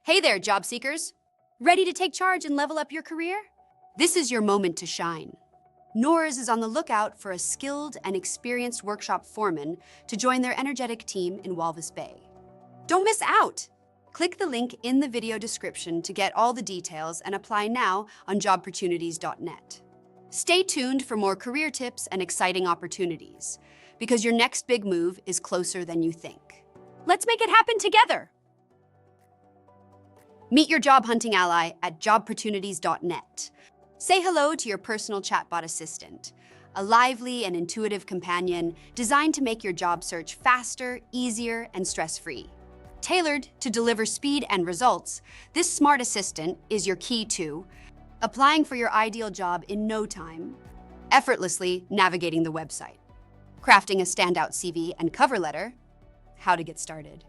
Hey there, job seekers. Ready to take charge and level up your career? This is your moment to shine. NORS is on the lookout for a skilled and experienced workshop foreman to join their energetic team in Walvis Bay. Don't miss out! Click the link in the video description to get all the details and apply now on Jobportunities.net. Stay tuned for more career tips and exciting opportunities, because your next big move is closer than you think. Let's make it happen together! Meet your job hunting ally at Jobportunities.net. Say hello to your personal chatbot assistant, a lively and intuitive companion designed to make your job search faster, easier, and stress-free. Tailored to deliver speed and results, this smart assistant is your key to applying for your ideal job in no time, effortlessly navigating the website, crafting a standout CV and cover letter, how to get started.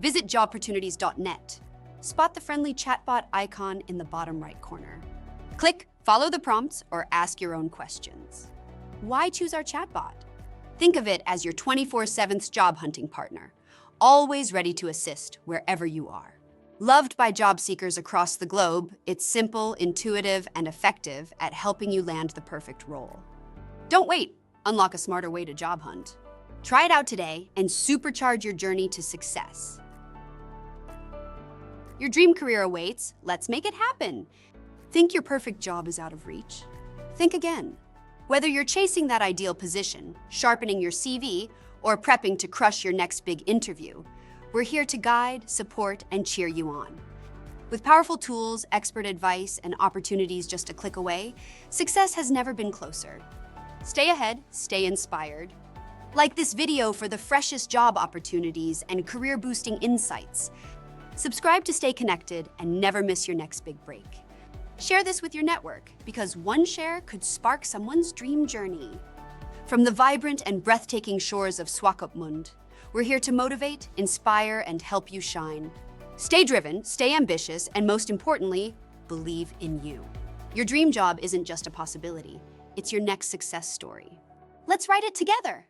Visit Jobportunities.net. Spot the friendly chatbot icon in the bottom right corner. Click, follow the prompts, or ask your own questions. Why choose our chatbot? Think of it as your 24/7 job hunting partner, always ready to assist wherever you are. Loved by job seekers across the globe, it's simple, intuitive, and effective at helping you land the perfect role. Don't wait. Unlock a smarter way to job hunt. Try it out today and supercharge your journey to success. Your dream career awaits. Let's make it happen. Think your perfect job is out of reach? Think again. Whether you're chasing that ideal position, sharpening your CV, or prepping to crush your next big interview, we're here to guide, support, and cheer you on. With powerful tools, expert advice, and opportunities just a click away, success has never been closer. Stay ahead, stay inspired. Like this video for the freshest job opportunities and career-boosting insights. Subscribe to stay connected and never miss your next big break. Share this with your network, because one share could spark someone's dream journey. From the vibrant and breathtaking shores of Swakopmund, we're here to motivate, inspire, and help you shine. Stay driven, stay ambitious, and most importantly, believe in you. Your dream job isn't just a possibility, it's your next success story. Let's write it together.